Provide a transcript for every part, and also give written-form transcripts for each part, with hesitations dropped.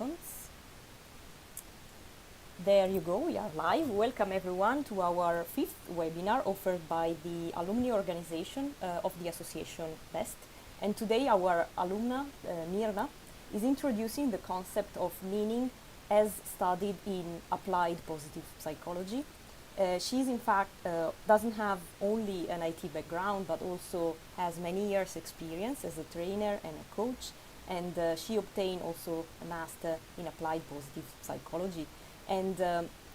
seconds. There you go, we are live. Welcome everyone to our fifth webinar offered by the alumni organization of the association BEST. And today our alumna, Mirna, is introducing the concept of meaning as studied in applied positive psychology. She's in fact doesn't have only an IT background, but also has many years experience as a trainer and a coach. And she obtained also a master in applied positive psychology. And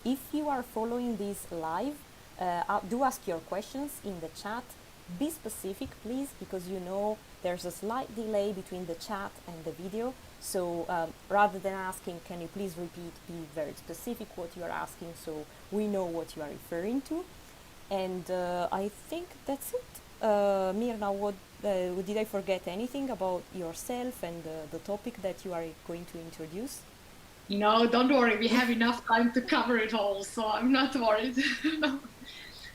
if you are following this live, do ask your questions in the chat. Be specific, please, because you know there's a slight delay between the chat and the video. So rather than asking, can you please repeat, be very specific what you are asking so we know what you are referring to. And I think that's it. Mirna, did I forget anything about yourself and the topic that you are going to introduce? No, don't worry. We have enough time to cover it all, so I'm not worried.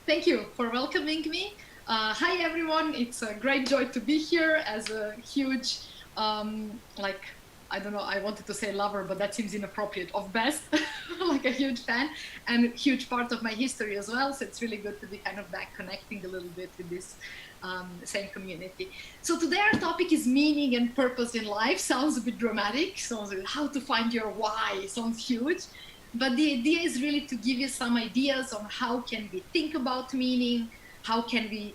Thank you for welcoming me. Hi, everyone. It's a great joy to be here as a huge, I don't know, I wanted to say lover, but that seems inappropriate, of BEST, like a huge fan and a huge part of my history as well. So it's really good to be kind of back connecting a little bit with this same community. So today our topic is meaning and purpose in life. Sounds a bit dramatic, sounds like how to find your why, sounds huge. But the idea is really to give you some ideas on how can we think about meaning, how can we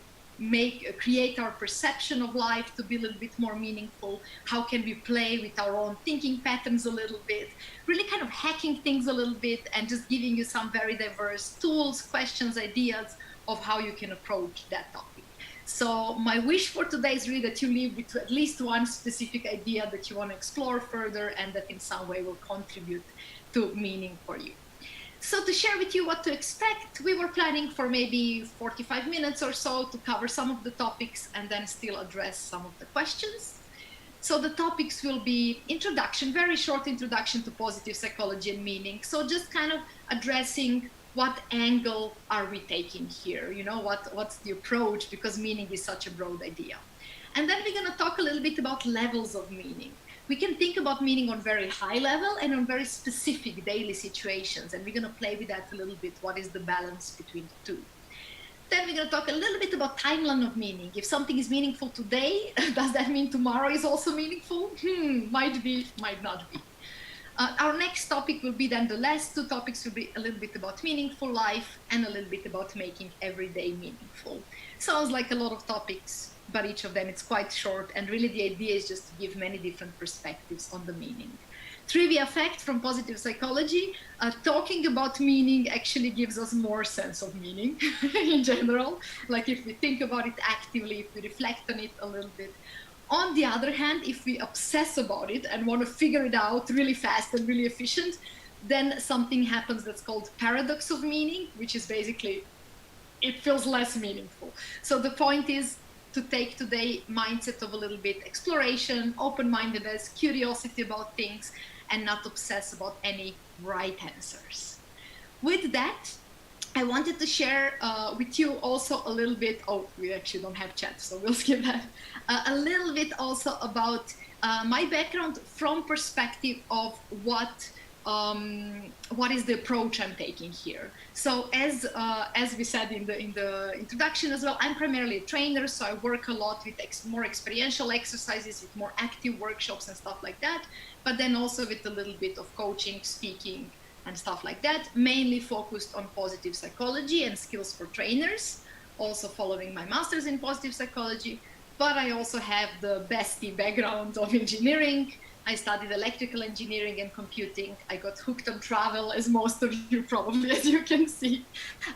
create our perception of life to be a little bit more meaningful, how can we play with our own thinking patterns a little bit, really kind of hacking things a little bit and just giving you some very diverse tools, questions, ideas of how you can approach that topic. So my wish for today is really that you leave with at least one specific idea that you want to explore further and that in some way will contribute to meaning for you. So to share with you what to expect, we were planning for maybe 45 minutes or so to cover some of the topics and then still address some of the questions. So the topics will be introduction, very short introduction to positive psychology and meaning. So just kind of addressing what angle are we taking here? You know, what's the approach, because meaning is such a broad idea. And then we're going to talk a little bit about levels of meaning. We can think about meaning on very high level and on very specific daily situations. And we're going to play with that a little bit. What is the balance between the two? Then we're going to talk a little bit about timeline of meaning. If something is meaningful today, does that mean tomorrow is also meaningful? Might be, might not be. Our next topic will be then the last two topics will be a little bit about meaningful life and a little bit about making every day meaningful. Sounds like a lot of topics, but each of them it's quite short. And really the idea is just to give many different perspectives on the meaning. Trivia fact from positive psychology, talking about meaning actually gives us more sense of meaning in general. Like if we think about it actively, if we reflect on it a little bit. On the other hand, if we obsess about it and want to figure it out really fast and really efficient, then something happens that's called paradox of meaning, which is basically, it feels less meaningful. So the point is to take today mindset of a little bit exploration, open-mindedness, curiosity about things, and not obsess about any right answers. With that, I wanted to share with you also a little bit, we actually don't have chat, so we'll skip that, a little bit also about my background from perspective of what is the approach I'm taking here. So as we said in the introduction as well, I'm primarily a trainer, so I work a lot with more experiential exercises, with more active workshops and stuff like that, but then also with a little bit of coaching, speaking, and stuff like that, mainly focused on positive psychology and skills for trainers, also following my master's in positive psychology. But I also have the bestie background of engineering. I studied electrical engineering and computing. I got hooked on travel, as most of you probably, as you can see,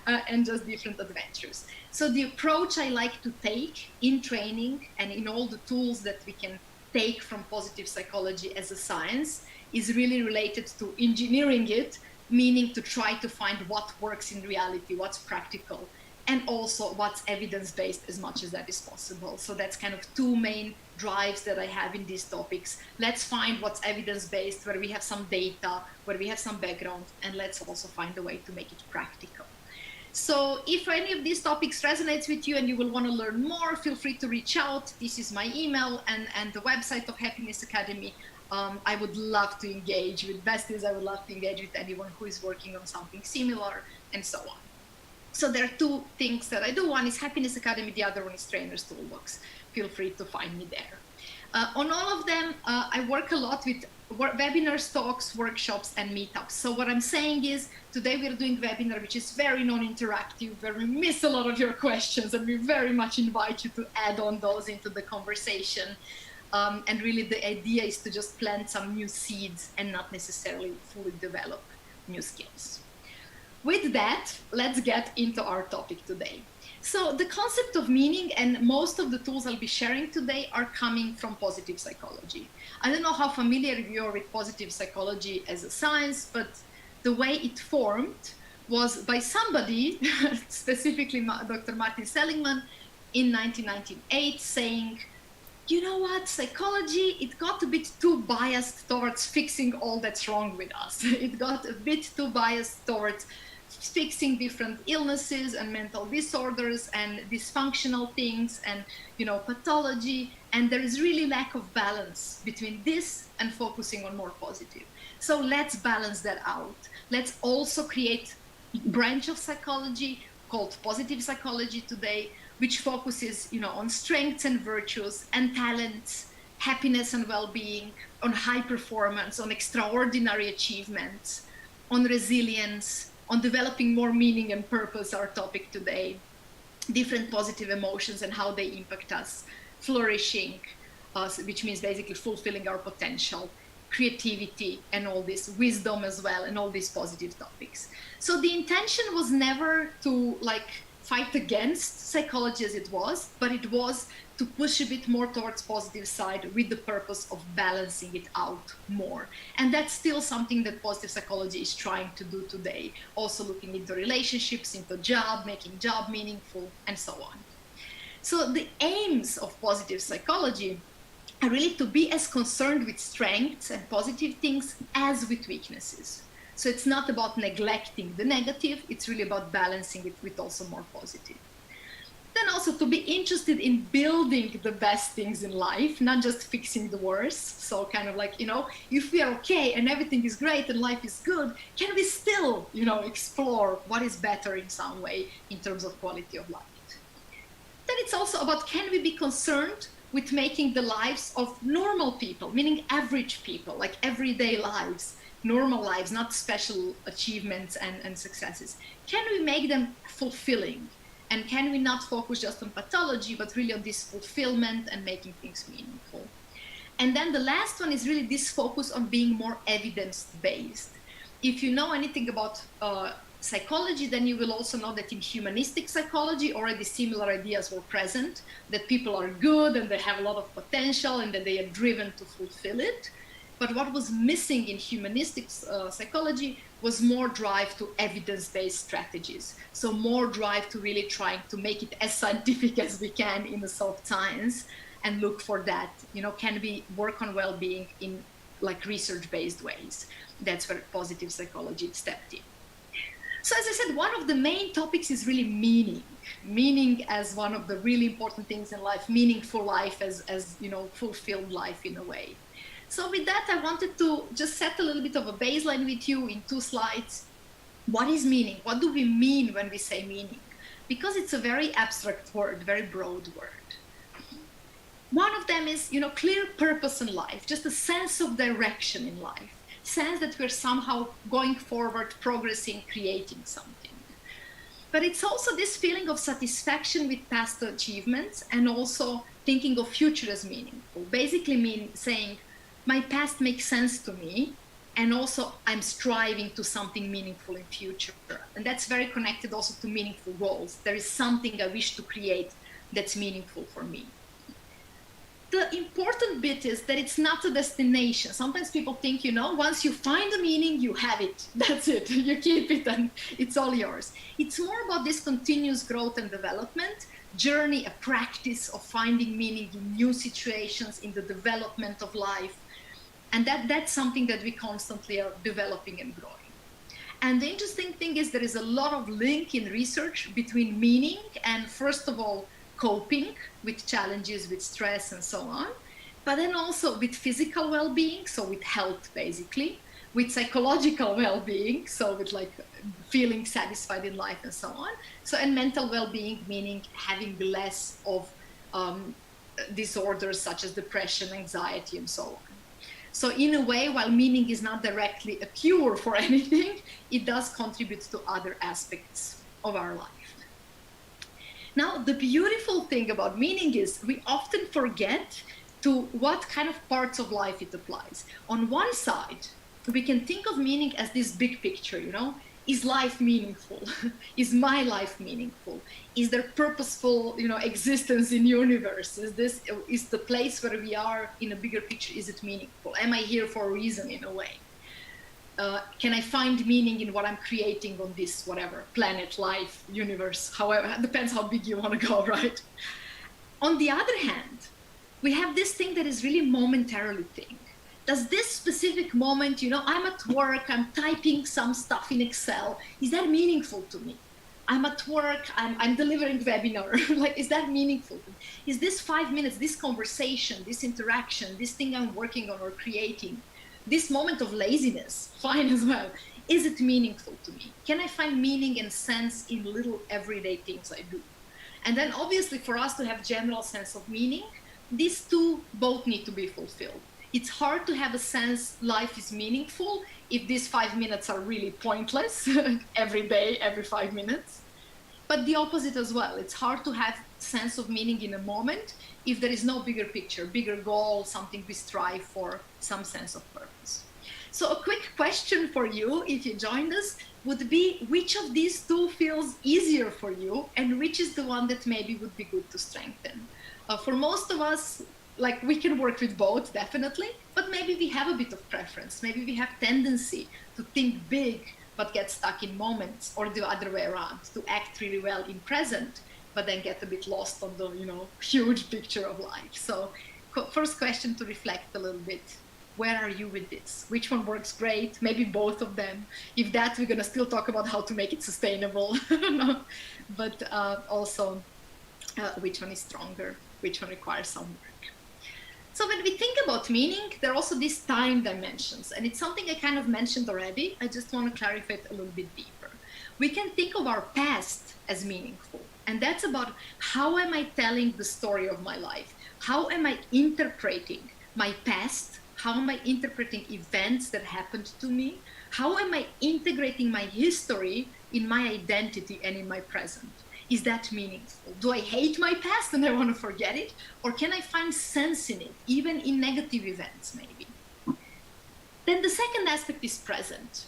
and just different adventures. So the approach I like to take in training and in all the tools that we can take from positive psychology as a science is really related to engineering it, meaning to try to find what works in reality, what's practical, and also what's evidence-based as much as that is possible. So that's kind of two main drives that I have in these topics. Let's find what's evidence-based, where we have some data, where we have some background, and let's also find a way to make it practical. So if any of these topics resonates with you and you will want to learn more, feel free to reach out. This is my email and the website of Happiness Academy. I would love to engage with besties. I would love to engage with anyone who is working on something similar, and so on. So there are two things that I do. One is Happiness Academy, the other one is Trainer's Toolbox. Feel free to find me there. On all of them, I work a lot with webinars, talks, workshops, and meetups. So what I'm saying is, today we're doing webinar, which is very non-interactive, where we miss a lot of your questions, and we very much invite you to add on those into the conversation. And really the idea is to just plant some new seeds and not necessarily fully develop new skills. With that, let's get into our topic today. So the concept of meaning and most of the tools I'll be sharing today are coming from positive psychology. I don't know how familiar you are with positive psychology as a science, but the way it formed was by somebody, specifically Dr. Martin Seligman, in 1998, saying, you know what, psychology, it got a bit too biased towards fixing all that's wrong with us. It got a bit too biased towards fixing different illnesses and mental disorders and dysfunctional things and, you know, pathology. And there is really lack of balance between this and focusing on more positive. So let's balance that out. Let's also create a branch of psychology called positive psychology today, which focuses, you know, on strengths and virtues and talents, happiness and well-being, on high performance, on extraordinary achievements, on resilience, on developing more meaning and purpose, our topic today, different positive emotions and how they impact us, flourishing, which means basically fulfilling our potential, creativity, and all this, wisdom as well, and all these positive topics. So the intention was never to fight against psychology as it was, but it was to push a bit more towards positive side with the purpose of balancing it out more. And that's still something that positive psychology is trying to do today, also looking into relationships, into job, making job meaningful, and so on. So the aims of positive psychology are really to be as concerned with strengths and positive things as with weaknesses. So it's not about neglecting the negative, it's really about balancing it with also more positive. Then also to be interested in building the best things in life, not just fixing the worst. So kind of like, you know, if we are okay and everything is great and life is good, can we still, you know, explore what is better in some way in terms of quality of life? Then it's also about, can we be concerned with making the lives of normal people, meaning average people, like everyday lives, normal lives, not special achievements and successes. Can we make them fulfilling? And can we not focus just on pathology, but really on this fulfillment and making things meaningful? And then the last one is really this focus on being more evidence-based. If you know anything about psychology, then you will also know that in humanistic psychology, already similar ideas were present, that people are good and they have a lot of potential and that they are driven to fulfill it. But what was missing in humanistic psychology was more drive to evidence-based strategies. So more drive to really trying to make it as scientific as we can in the soft science and look for that, you know, can we work on well-being in like research-based ways? That's where positive psychology stepped in. So as I said, one of the main topics is really meaning. Meaning as one of the really important things in life, meaningful life as you know, fulfilled life in a way. So with that, I wanted to just set a little bit of a baseline with you in 2 slides. What is meaning? What do we mean when we say meaning? Because it's a very abstract word, very broad word. One of them is, you know, clear purpose in life, just a sense of direction in life, sense that we're somehow going forward, progressing, creating something. But it's also this feeling of satisfaction with past achievements and also thinking of future as meaningful. Basically saying, my past makes sense to me, and also I'm striving to something meaningful in future. And that's very connected also to meaningful goals. There is something I wish to create that's meaningful for me. The important bit is that it's not a destination. Sometimes people think, you know, once you find a meaning, you have it. That's it. You keep it and it's all yours. It's more about this continuous growth and development journey, a practice of finding meaning in new situations, in the development of life. And that's something that we constantly are developing and growing. And the interesting thing is there is a lot of link in research between meaning and, first of all, coping with challenges, with stress and so on, but then also with physical well-being, so with health basically, with psychological well-being, so with like feeling satisfied in life and so on. So, and mental well-being, meaning having less of disorders such as depression, anxiety, and so on. So in a way, while meaning is not directly a cure for anything, it does contribute to other aspects of our life. Now, the beautiful thing about meaning is we often forget to what kind of parts of life it applies. On one side, we can think of meaning as this big picture, you know, is life meaningful? Is my life meaningful? Is there purposeful, you know, existence in universe? Is the place where we are in a bigger picture, is it meaningful? Am I here for a reason in a way? Can I find meaning in what I'm creating on this, whatever, planet, life, universe, however, it depends how big you want to go, right? On the other hand, we have this thing that is really momentarily thing. Does this specific moment, you know, I'm at work, I'm typing some stuff in Excel, is that meaningful to me? I'm at work, I'm delivering webinar, like, is that meaningful to me? Is this 5 minutes, this conversation, this interaction, this thing I'm working on or creating, this moment of laziness, fine as well, is it meaningful to me? Can I find meaning and sense in little everyday things I do? And then obviously for us to have general sense of meaning, these two both need to be fulfilled. It's hard to have a sense life is meaningful if these 5 minutes are really pointless every day, every 5 minutes. But the opposite as well. It's hard to have sense of meaning in a moment if there is no bigger picture, bigger goal, something we strive for, some sense of purpose. So a quick question for you, if you joined us, would be which of these two feels easier for you and which is the one that maybe would be good to strengthen? For most of us, like we can work with both, definitely, but maybe we have a bit of preference. Maybe we have tendency to think big, but get stuck in moments, or the other way around, to act really well in present, but then get a bit lost on the, you know, huge picture of life. So first question to reflect a little bit. Where are you with this? Which one works great? Maybe both of them. If that, we're gonna still talk about how to make it sustainable. No. But also, which one is stronger? Which one requires some work? So when we think about meaning, there are also these time dimensions, and it's something I kind of mentioned already. I just want to clarify it a little bit deeper. We can think of our past as meaningful, and that's about how am I telling the story of my life? How am I interpreting my past? How am I interpreting events that happened to me? How am I integrating my history in my identity and in my present? Is that meaningful? Do I hate my past and I want to forget it? Or can I find sense in it, even in negative events, maybe? Then the second aspect is present.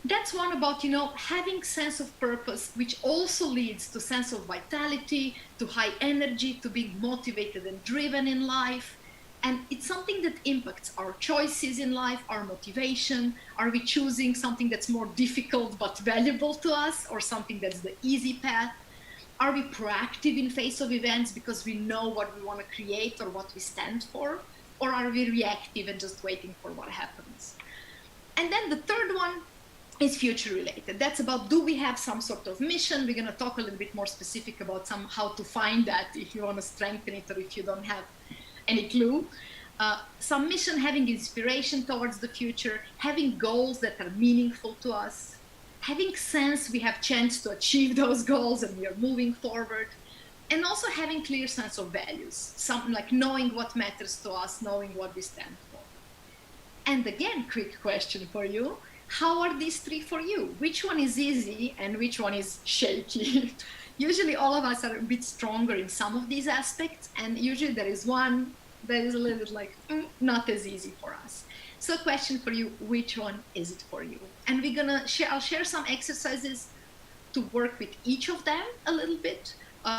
That's one about, you know, having sense of purpose, which also leads to sense of vitality, to high energy, to being motivated and driven in life. And it's something that impacts our choices in life, our motivation. Are we choosing something that's more difficult but valuable to us, or something that's the easy path? Are we proactive in face of events because we know what we want to create or what we stand for? Or are we reactive and just waiting for what happens? And then the third one is future related. That's about, do we have some sort of mission? We're going to talk a little bit more specific about how to find that if you want to strengthen it or if you don't have any clue. Some mission, having inspiration towards the future, having goals that are meaningful to us, having sense we have chance to achieve those goals and we are moving forward, and also having clear sense of values, something like knowing what matters to us, knowing what we stand for. And again, quick question for you. How are these three for you? Which one is easy and which one is shaky? Usually all of us are a bit stronger in some of these aspects, and usually there is one that is a little bit like not as easy for us. So question for you, which one is it for you? And we're gonna I'll share some exercises to work with each of them a little bit,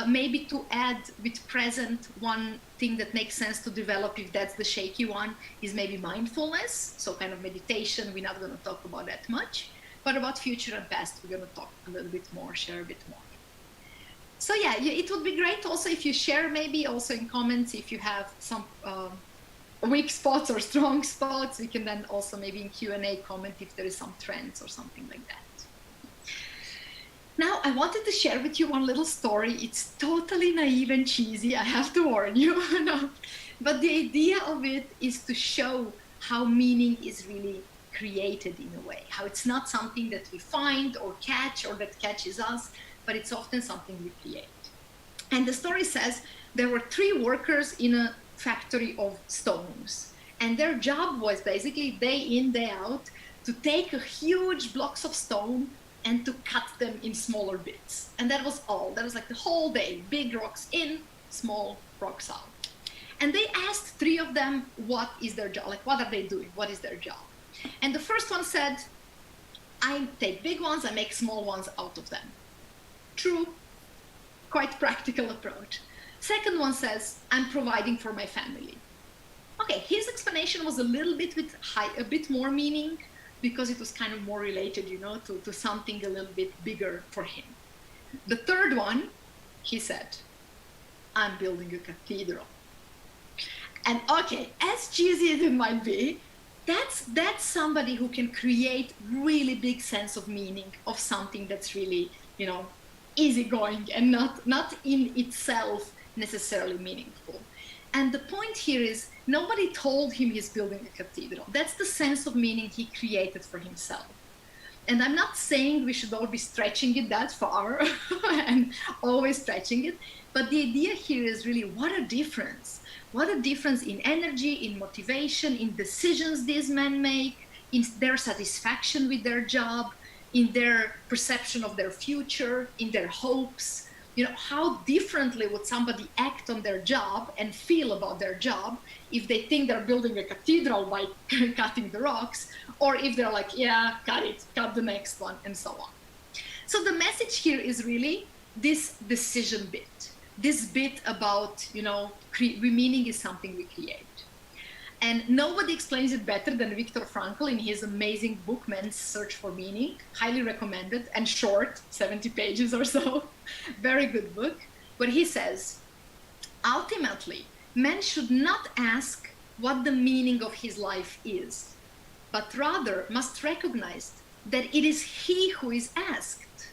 maybe to add with present. One thing that makes sense to develop, if that's the shaky one, is maybe mindfulness. So kind of meditation, we're not gonna talk about that much, but about future and past, we're gonna talk a little bit more, share a bit more. So yeah, it would be great also if you share maybe also in comments if you have some weak spots or strong spots. We can then also maybe in Q&A comment if there is some trends or something like that. Now, I wanted to share with you one little story. It's totally naive and cheesy, I have to warn you. No. But the idea of it is to show how meaning is really created in a way, how it's not something that we find or catch or that catches us, but it's often something we create. And the story says there were 3 workers in a factory of stones, and their job was basically day in, day out to take a huge blocks of stone and to cut them in smaller bits. And that was all. That was like the whole day, big rocks in, small rocks out. And they asked 3 of them, what is their job? Like, what are they doing? What is their job? And the first one said, I take big ones, I make small ones out of them. True, quite practical approach. Second one says, I'm providing for my family. Okay, his explanation was a little bit with a bit more meaning, because it was kind of more related, you know, to something a little bit bigger for him. The third one, he said, I'm building a cathedral. And okay, as cheesy as it might be, that's somebody who can create really big sense of meaning of something that's really, you know, easygoing and not in itself necessarily meaningful. And the point here is nobody told him he's building a cathedral. That's the sense of meaning he created for himself. And I'm not saying we should all be stretching it that far and always stretching it, but the idea here is really what a difference. What a difference in energy, in motivation, in decisions these men make, in their satisfaction with their job, in their perception of their future, in their hopes. You know, how differently would somebody act on their job and feel about their job if they think they're building a cathedral by cutting the rocks, or if they're like, yeah, cut the next one, and so on. So the message here is really this decision bit, this bit about, you know, meaning is something we create. And nobody explains it better than Viktor Frankl in his amazing book, Man's Search for Meaning. Highly recommended, and short, 70 pages or so. Very good book. But he says, ultimately, man should not ask what the meaning of his life is, but rather must recognize that it is he who is asked.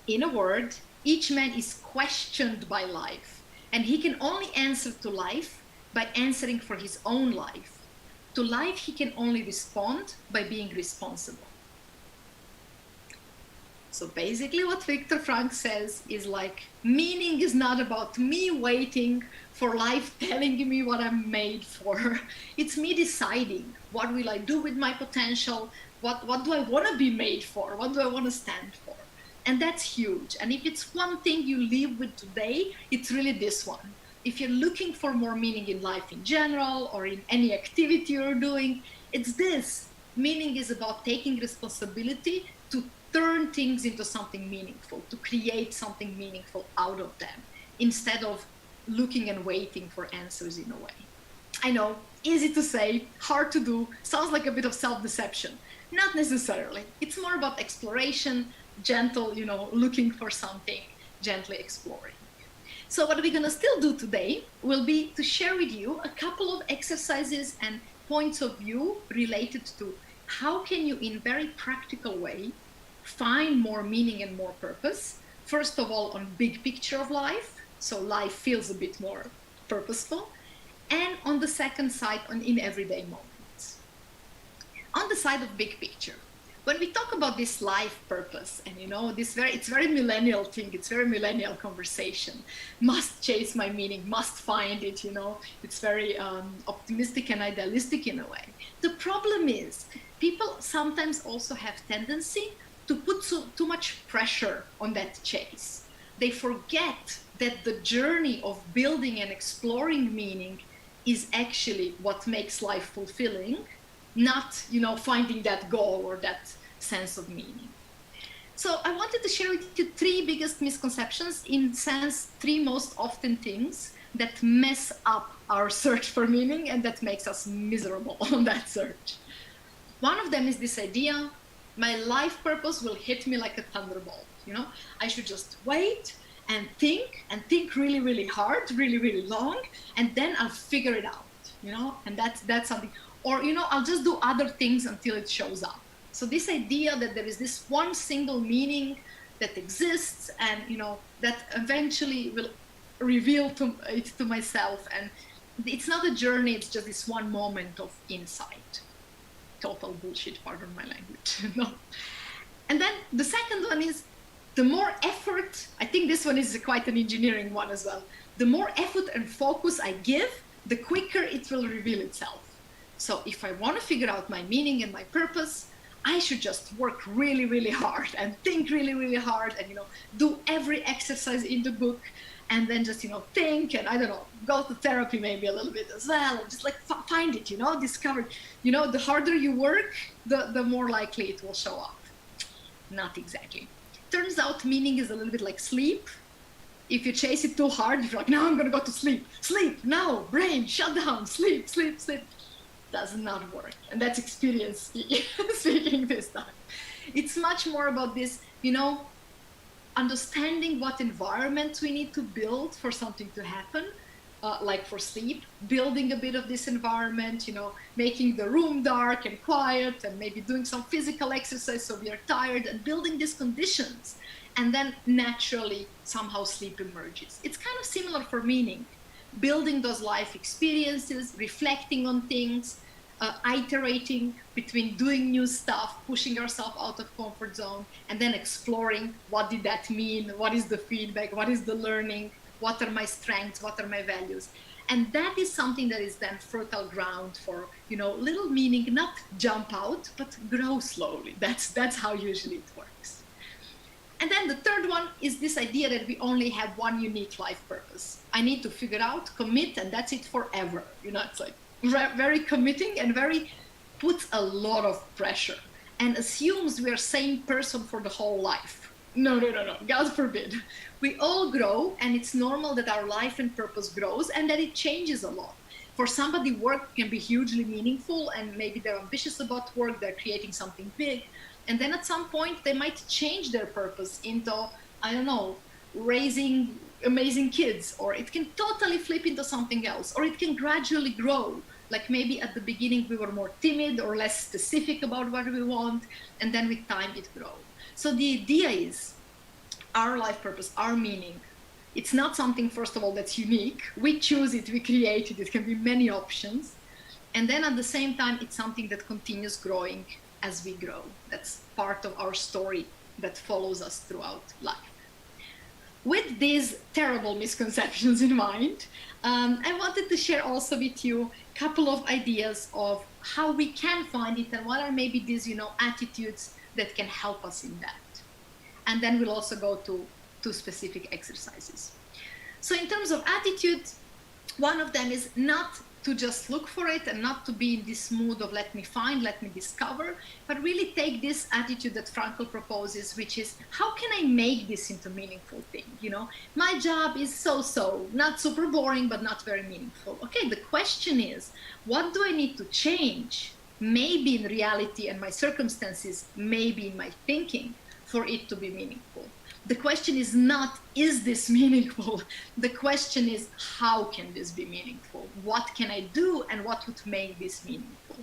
In a word, each man is questioned by life, and he can only answer to life by answering for his own life. To life, he can only respond by being responsible. So basically what Viktor Frankl says is like, meaning is not about me waiting for life telling me what I'm made for. It's me deciding, what will I do with my potential? What do I want to be made for? What do I want to stand for? And that's huge. And if it's one thing you live with today, it's really this one. If you're looking for more meaning in life in general, or in any activity you're doing, it's this. Meaning is about taking responsibility to turn things into something meaningful, to create something meaningful out of them, instead of looking and waiting for answers in a way. I know, easy to say, hard to do, sounds like a bit of self-deception. Not necessarily. It's more about exploration, gentle, you know, looking for something, gently exploring. So what we're gonna still do today will be to share with you a couple of exercises and points of view related to how can you, in very practical way, find more meaning and more purpose. First of all, on big picture of life, so life feels a bit more purposeful, and on the second side, in everyday moments. On the side of big picture, when we talk about this life purpose, and you know, it's very millennial thing, it's very millennial conversation. Must chase my meaning, must find it, you know. It's very optimistic and idealistic in a way. The problem is, people sometimes also have tendency to put too much pressure on that chase. They forget that the journey of building and exploring meaning is actually what makes life fulfilling, not, you know, finding that goal or that sense of meaning. So I wanted to share with you 3 biggest misconceptions, in sense 3 most often things that mess up our search for meaning and that makes us miserable on that search. One of them is this idea, my life purpose will hit me like a thunderbolt. You know, I should just wait and think really, really hard, really, really long, and then I'll figure it out, you know, and that's something. Or, you know, I'll just do other things until it shows up. So this idea that there is this one single meaning that exists and, you know, that eventually will reveal it to myself, and it's not a journey, it's just this one moment of insight. Total bullshit, pardon my language. No. And then the second one is, the more effort, I think this one is quite an engineering one as well. The more effort and focus I give, the quicker it will reveal itself. So if I want to figure out my meaning and my purpose, I should just work really, really hard and think really, really hard and, do every exercise in the book, and then just, think, and I don't know, go to therapy maybe a little bit as well, and just like find it, discover it. The harder you work, the more likely it will show up. Not exactly. Turns out meaning is a little bit like sleep. If you chase it too hard, you're like, now I'm going to go to sleep. Sleep, now, brain, shut down, sleep, sleep, sleep. Does not work. And that's experience speaking this time. It's much more about this, understanding what environment we need to build for something to happen. Like for sleep, building a bit of this environment, making the room dark and quiet, and maybe doing some physical exercise so we are tired, and building these conditions. And then naturally, somehow sleep emerges. It's kind of similar for meaning. Building those life experiences, reflecting on things, iterating between doing new stuff, pushing ourselves out of comfort zone, and then exploring what did that mean, what is the feedback, what is the learning, what are my strengths, what are my values. And that is something that is then fertile ground for, little meaning, not jump out, but grow slowly. That's how usually it works. And then the third one is this idea that we only have one unique life purpose. I need to figure out, commit, and that's it forever. It's like very committing and puts a lot of pressure and assumes we are same person for the whole life. No, God forbid. We all grow, and it's normal that our life and purpose grows and that it changes a lot. For somebody, work can be hugely meaningful, and maybe they're ambitious about work, they're creating something big. And then at some point, they might change their purpose into, I don't know, raising amazing kids, or it can totally flip into something else, or it can gradually grow. Like maybe at the beginning, we were more timid or less specific about what we want, and then with time, it grows. So the idea is, our life purpose, our meaning, it's not something, first of all, that's unique. We choose it, we create it, it can be many options. And then at the same time, it's something that continues growing as we grow. That's part of our story that follows us throughout life. With these terrible misconceptions in mind, I wanted to share also with you a couple of ideas of how we can find it and what are maybe these, attitudes that can help us in that. And then we'll also go to two specific exercises. So in terms of attitude, one of them is not to just look for it and not to be in this mood of let me find, let me discover, but really take this attitude that Frankl proposes, which is, how can I make this into a meaningful thing? My job is so-so, not super boring, but not very meaningful. Okay, the question is, what do I need to change? Maybe in reality and my circumstances, maybe in my thinking, for it to be meaningful. The question is not, is this meaningful? The question is, how can this be meaningful? What can I do and what would make this meaningful?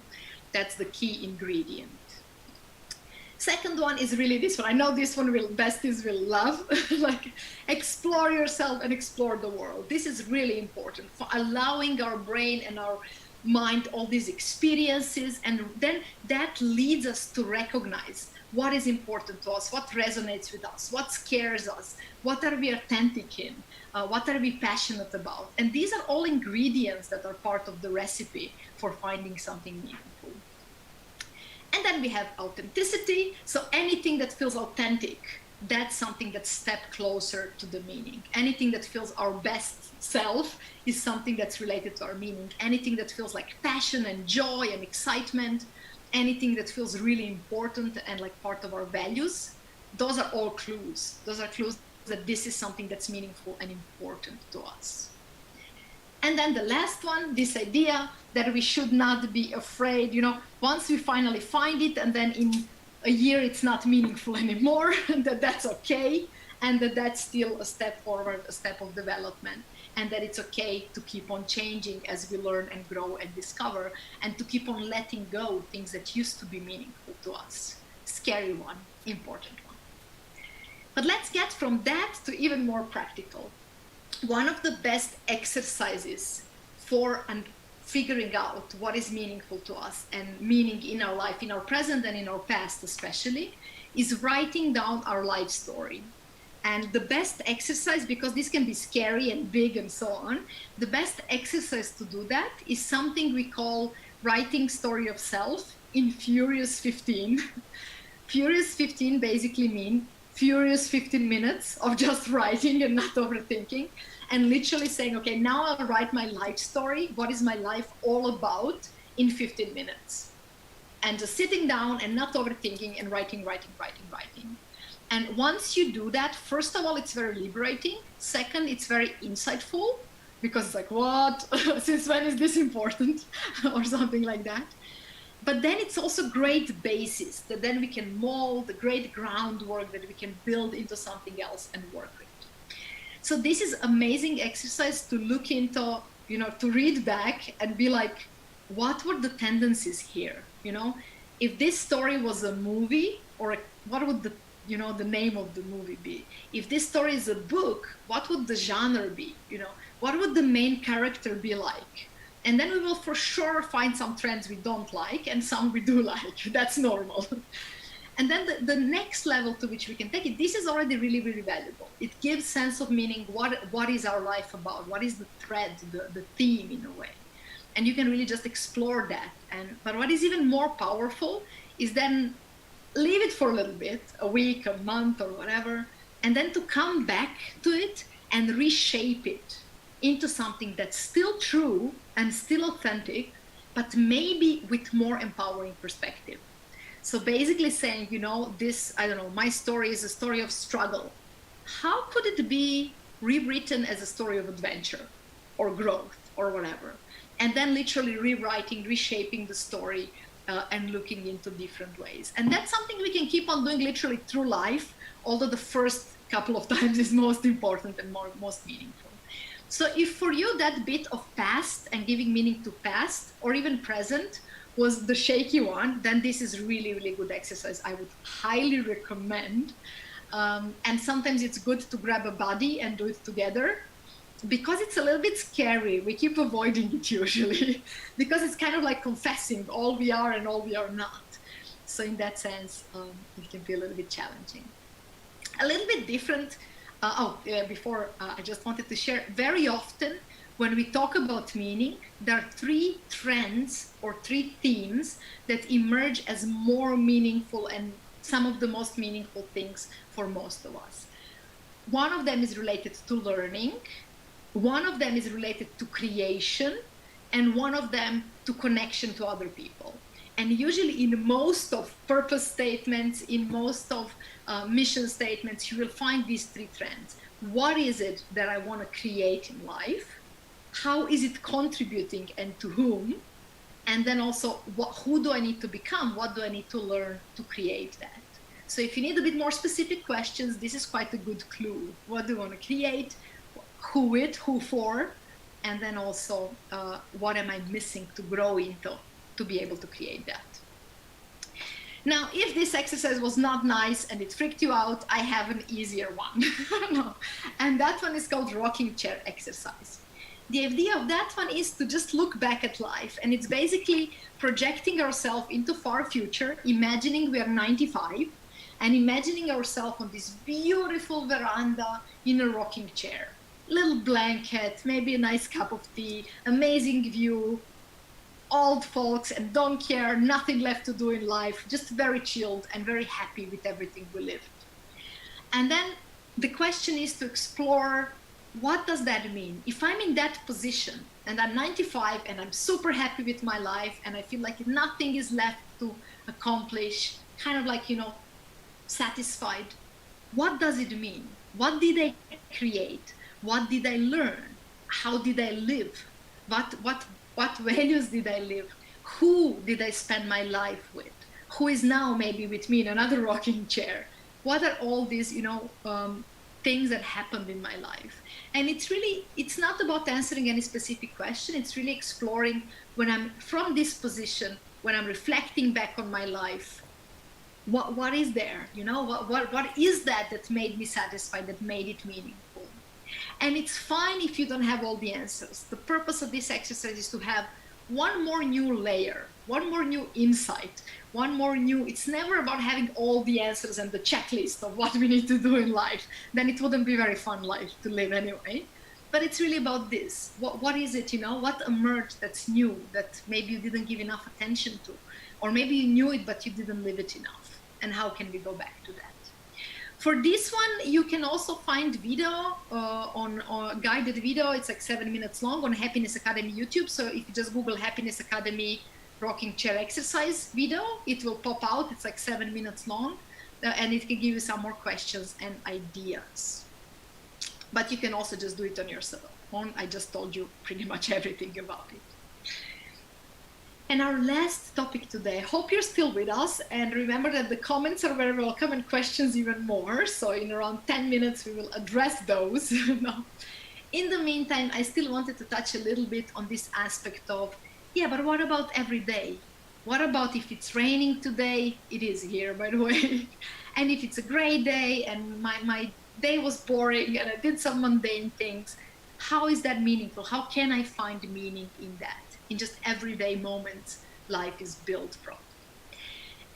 That's the key ingredient. Second one is really this one. I know this one besties will love. Like, explore yourself and explore the world. This is really important for allowing our brain and our mind all these experiences, and then that leads us to recognize what is important to us, what resonates with us, what scares us, what are we authentic in, what are we passionate about. And these are all ingredients that are part of the recipe for finding something meaningful. And then we have authenticity. So anything that feels authentic, that's something that's a step closer to the meaning. Anything that feels our best self is something that's related to our meaning. Anything that feels like passion and joy and excitement, anything that feels really important and like part of our values, those are all clues. Those are clues that this is something that's meaningful and important to us. And then the last one, this idea that we should not be afraid, once we finally find it and then in a year it's not meaningful anymore, that's okay, and that's still a step forward, a step of development, and that it's okay to keep on changing as we learn and grow and discover, and to keep on letting go things that used to be meaningful to us. Scary one, important one. But let's get from that to even more practical. One of the best exercises for and figuring out what is meaningful to us and meaning in our life, in our present and in our past especially, is writing down our life story. And the best exercise, because this can be scary and big and so on, the best exercise to do that is something we call writing story of self in Furious 15. Furious 15 basically means furious 15 minutes of just writing and not overthinking, and literally saying, okay, now I'll write my life story. What is my life all about in 15 minutes? And just sitting down and not overthinking and writing. And once you do that, first of all, it's very liberating. Second, it's very insightful, because it's like, what? Since when is this important? Or something like that. But then it's also great basis that then we can mold, the great groundwork that we can build into something else and work with. So this is amazing exercise to look into, to read back and be like, what were the tendencies here? If this story was a movie, or what would the name of the movie be? If this story is a book, what would the genre be? What would the main character be like? And then we will for sure find some trends we don't like and some we do like. That's normal. And then the next level to which we can take it, this is already really, really valuable. It gives sense of meaning. What is our life about? What is the thread, the theme in a way? And you can really just explore that. But what is even more powerful is then leave it for a little bit, a week, a month, or whatever, and then to come back to it and reshape it into something that's still true and still authentic, but maybe with more empowering perspective. So basically saying, my story is a story of struggle. How could it be rewritten as a story of adventure or growth or whatever? And then literally rewriting, reshaping the story and looking into different ways. And that's something we can keep on doing literally through life, although the first couple of times is most important and most meaningful. So if for you that bit of past and giving meaning to past or even present was the shaky one, then this is really, really good exercise. I would highly recommend. And sometimes it's good to grab a buddy and do it together, because it's a little bit scary. We keep avoiding it usually because it's kind of like confessing all we are and all we are not. So in that sense, it can be a little bit challenging. A little bit different. Before I just wanted to share, very often when we talk about meaning, there are three trends or three themes that emerge as more meaningful and some of the most meaningful things for most of us. One of them is related to learning, one of them is related to creation, and one of them to connection to other people. And usually in most of purpose statements, in most of mission statements, you will find these three trends. What is it that I want to create in life? How is it contributing and to whom? And then also, who do I need to become? What do I need to learn to create that? So if you need a bit more specific questions, this is quite a good clue. What do you want to create? Who with, who for? And then also, what am I missing to grow into to be able to create that? Now, if this exercise was not nice and it freaked you out, I have an easier one. No. And that one is called rocking chair exercise. The idea of that one is to just look back at life, and it's basically projecting ourselves into far future, imagining we are 95, and imagining ourselves on this beautiful veranda in a rocking chair. Little blanket, maybe a nice cup of tea, amazing view, old folks and don't care, nothing left to do in life, just very chilled and very happy with everything we lived. And then the question is to explore, what does that mean? If I'm in that position and I'm 95 and I'm super happy with my life and I feel like nothing is left to accomplish, kind of like, satisfied, what does it mean? What did I create? What did I learn? How did I live? What values did I live? Who did I spend my life with? Who is now maybe with me in another rocking chair? What are all these, things that happened in my life? And it's not about answering any specific question. It's really exploring, when I'm from this position, when I'm reflecting back on my life, what is there? What is that made me satisfied, that made it meaningful? And it's fine if you don't have all the answers. The purpose of this exercise is to have one more new layer, one more new insight, one more new, it's never about having all the answers and the checklist of what we need to do in life. Then it wouldn't be a very fun life to live anyway. But it's really about this. What is it, what emerged that's new, that maybe you didn't give enough attention to, or maybe you knew it, but you didn't live it enough. And how can we go back to that? For this one, you can also find video on guided video. It's like 7 minutes long on Happiness Academy YouTube. So if you just Google Happiness Academy rocking chair exercise video, it will pop out. It's like 7 minutes long, and it can give you some more questions and ideas. But you can also just do it on your cell phone. I just told you pretty much everything about it. And our last topic today, I hope you're still with us, and remember that the comments are very welcome and questions even more. So in around 10 minutes, we will address those. In the meantime, I still wanted to touch a little bit on this aspect of, yeah, but what about every day? What about if it's raining today? It is here, by the way. And if it's a gray day and my day was boring and I did some mundane things, how is that meaningful? How can I find meaning in that? In just everyday moments life is built from.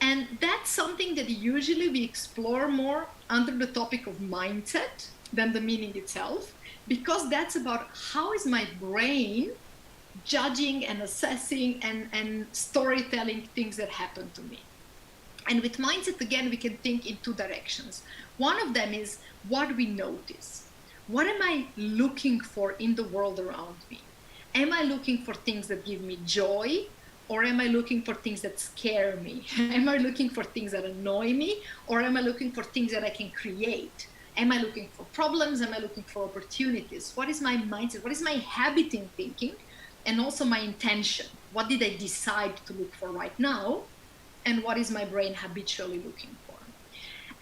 And that's something that usually we explore more under the topic of mindset than the meaning itself, because that's about how is my brain judging and assessing and storytelling things that happen to me. And with mindset, again, we can think in two directions. One of them is what we notice. What am I looking for in the world around me? Am I looking for things that give me joy, or am I looking for things that scare me? Am I looking for things that annoy me, or am I looking for things that I can create? Am I looking for problems? Am I looking for opportunities? What is my mindset? What is my habit in thinking? And also my intention. What did I decide to look for right now? And what is my brain habitually looking for?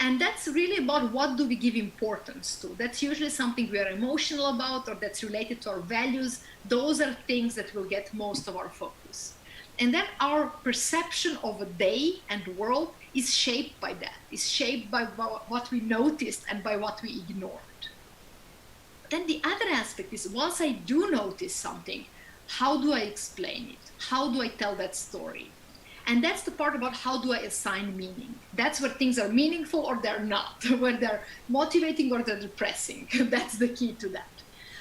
And that's really about what do we give importance to. That's usually something we are emotional about, or that's related to our values. Those are things that will get most of our focus. And then our perception of a day and world is shaped by that, is shaped by what we noticed and by what we ignored. Then the other aspect is, once I do notice something, how do I explain it? How do I tell that story? And that's the part about how do I assign meaning. That's where things are meaningful or they're not, where they're motivating or they're depressing. That's the key to that.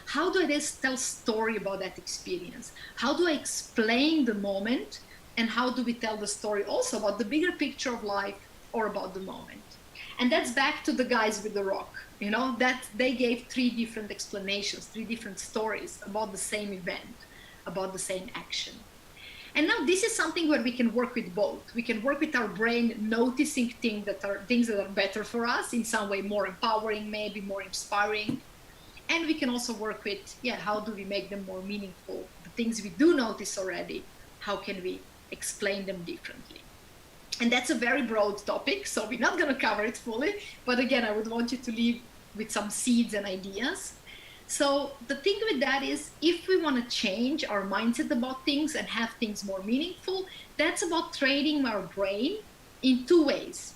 How do I just tell story about that experience? How do I explain the moment? And how do we tell the story also about the bigger picture of life or about the moment? And that's back to the guys with the rock, that they gave 3 different explanations, 3 different stories about the same event, about the same action. And now this is something where we can work with both. We can work with our brain noticing things that are better for us, in some way more empowering, maybe more inspiring. And we can also work with, how do we make them more meaningful? The things we do notice already, how can we explain them differently? And that's a very broad topic, so we're not going to cover it fully. But again, I would want you to leave with some seeds and ideas. So the thing with that is, if we want to change our mindset about things and have things more meaningful, that's about training our brain in 2 ways.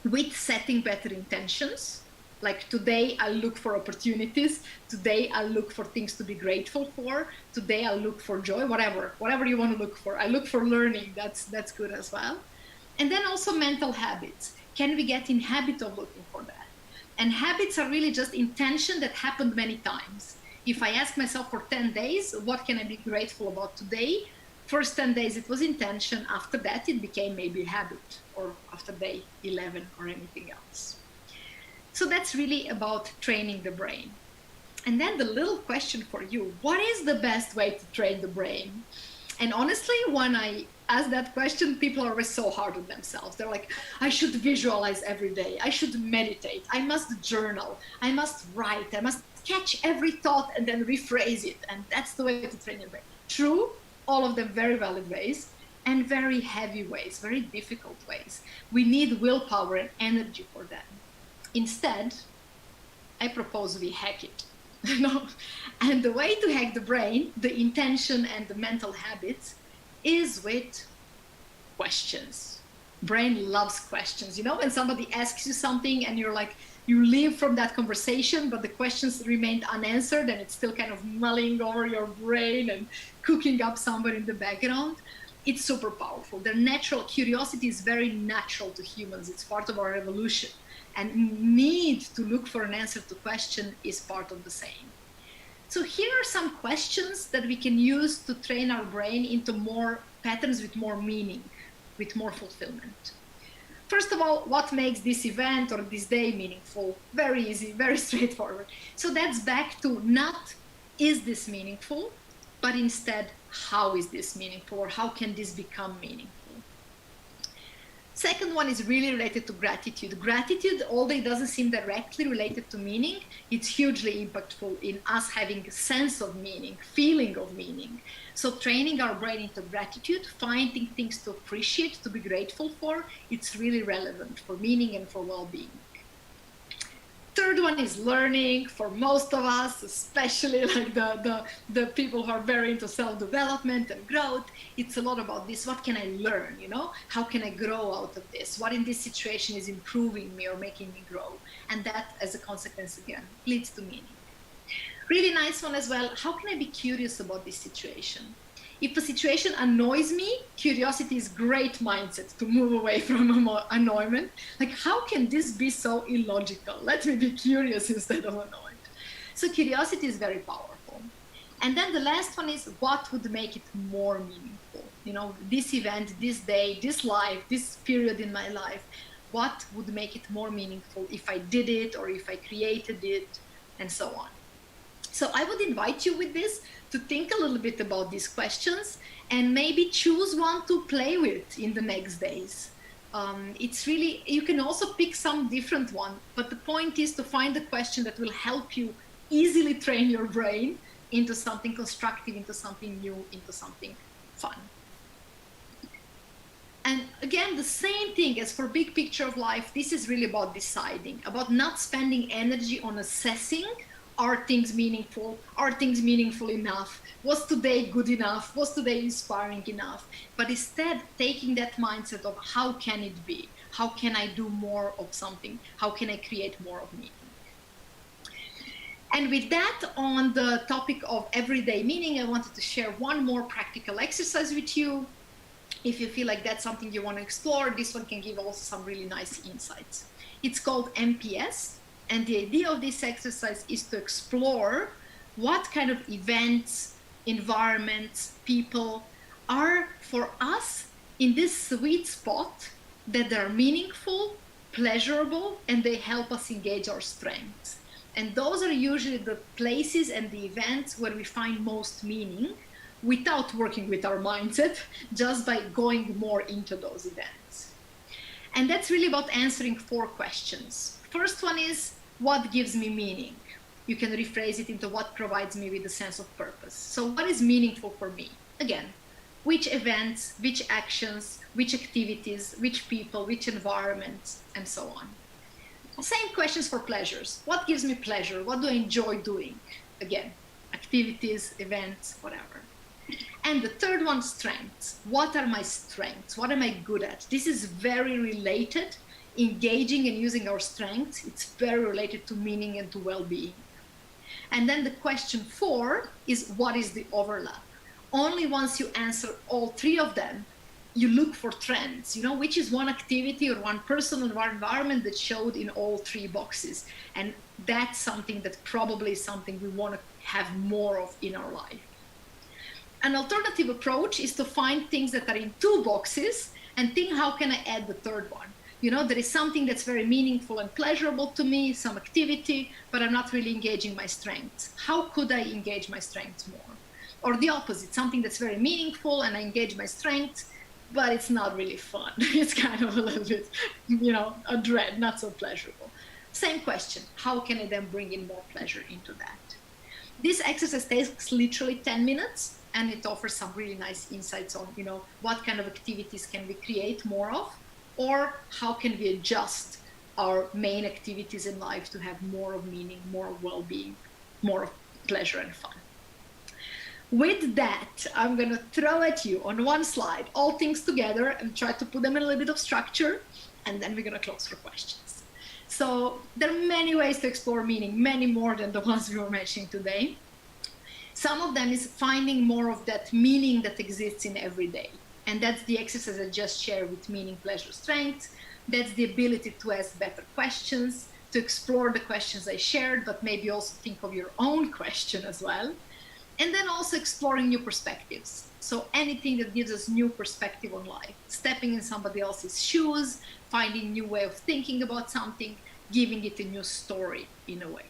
With setting better intentions, like today I'll look for opportunities, today I'll look for things to be grateful for, today I'll look for joy, whatever you want to look for. I look for learning, that's good as well. And then also mental habits. Can we get in habit of looking for that? And habits are really just intention that happened many times. If I ask myself for 10 days, what can I be grateful about today? First 10 days, it was intention. After that, it became maybe a habit, or after day 11 or anything else. So that's really about training the brain. And then the little question for you, what is the best way to train the brain? And honestly, when I ask that question, people are always so hard on themselves. They're like, I should visualize every day. I should meditate. I must journal. I must write. I must catch every thought and then rephrase it. And that's the way to train your brain. True, all of them very valid ways and very heavy ways, very difficult ways. We need willpower and energy for them. Instead, I propose we hack it. And the way to hack the brain, the intention and the mental habits, is with questions. Brain loves questions. When somebody asks you something and you're like, you leave from that conversation, but the questions remained unanswered and it's still kind of mulling over your brain and cooking up somewhere in the background. It's super powerful. The natural curiosity is very natural to humans. It's part of our evolution. And need to look for an answer to question is part of the same. So here are some questions that we can use to train our brain into more patterns with more meaning, with more fulfillment. First of all, what makes this event or this day meaningful? Very easy, very straightforward. So that's back to not, is this meaningful, but instead, how is this meaningful, or how can this become meaningful? Second one is really related to gratitude. Gratitude, although it doesn't seem directly related to meaning, it's hugely impactful in us having a sense of meaning, feeling of meaning. So training our brain into gratitude, finding things to appreciate, to be grateful for, it's really relevant for meaning and for well-being. Third one is learning. For most of us, especially like the people who are very into self-development and growth, it's a lot about this. What can I learn? You know, how can I grow out of this? What in this situation is improving me or making me grow? And that, as a consequence, again, leads to meaning. Really nice one as well. How can I be curious about this situation? If a situation annoys me, curiosity is great mindset to move away from annoyment. Like, how can this be so illogical? Let me be curious instead of annoyed. So curiosity is very powerful. And then the last one is, what would make it more meaningful? You know, this event, this day, this life, this period in my life, what would make it more meaningful if I did it or if I created it, and so on. So I would invite you with this to think a little bit about these questions and maybe choose one to play with in the next days. It's really, you can also pick some different one, but the point is to find a question that will help you easily train your brain into something constructive, into something new, into something fun. And again, the same thing as for big picture of life, this is really about deciding, about not spending energy on assessing, are things meaningful? Are things meaningful enough? Was today good enough? Was today inspiring enough? But instead, taking that mindset of how can it be? How can I do more of something? How can I create more of meaning? And with that, on the topic of everyday meaning, I wanted to share one more practical exercise with you. If you feel like that's something you want to explore, this one can give also some really nice insights. It's called MPS. And the idea of this exercise is to explore what kind of events, environments, people are for us in this sweet spot that they're meaningful, pleasurable, and they help us engage our strengths. And those are usually the places and the events where we find most meaning without working with our mindset, just by going more into those events. And that's really about answering 4 questions. First one is, what gives me meaning? You can rephrase it into what provides me with a sense of purpose. So what is meaningful for me? Again, which events, which actions, which activities, which people, which environments, and so on. Same questions for pleasures. What gives me pleasure? What do I enjoy doing? Again, activities, events, whatever. And the third one, strengths. What are my strengths? What am I good at? This is very related. Engaging and using our strengths, it's very related to meaning and to well-being. And then the question 4 is, what is the overlap? Only once you answer all 3 of them, you look for trends, you know, which is one activity or one person or one environment that showed in all 3 boxes. And that's something that probably is something we want to have more of in our life. An alternative approach is to find things that are in 2 boxes and think, how can I add the 3rd one? You know, there is something that's very meaningful and pleasurable to me, some activity, but I'm not really engaging my strengths. How could I engage my strengths more? Or the opposite, something that's very meaningful and I engage my strengths, but it's not really fun. It's kind of a little bit, you know, a dread, not so pleasurable. Same question, how can I then bring in more pleasure into that? This exercise takes literally 10 minutes and it offers some really nice insights on, you know, what kind of activities can we create more of? Or how can we adjust our main activities in life to have more of meaning, more of well-being, more of pleasure and fun. With that, I'm going to throw at you on one slide all things together and try to put them in a little bit of structure, and then we're going to close for questions. So there are many ways to explore meaning, many more than the ones we were mentioning today. Some of them is finding more of that meaning that exists in every day. And that's the exercise I just shared with meaning, pleasure, strength. That's the ability to ask better questions, to explore the questions I shared, but maybe also think of your own question as well. And then also exploring new perspectives. So anything that gives us new perspective on life, stepping in somebody else's shoes, finding a new way of thinking about something, giving it a new story in a way.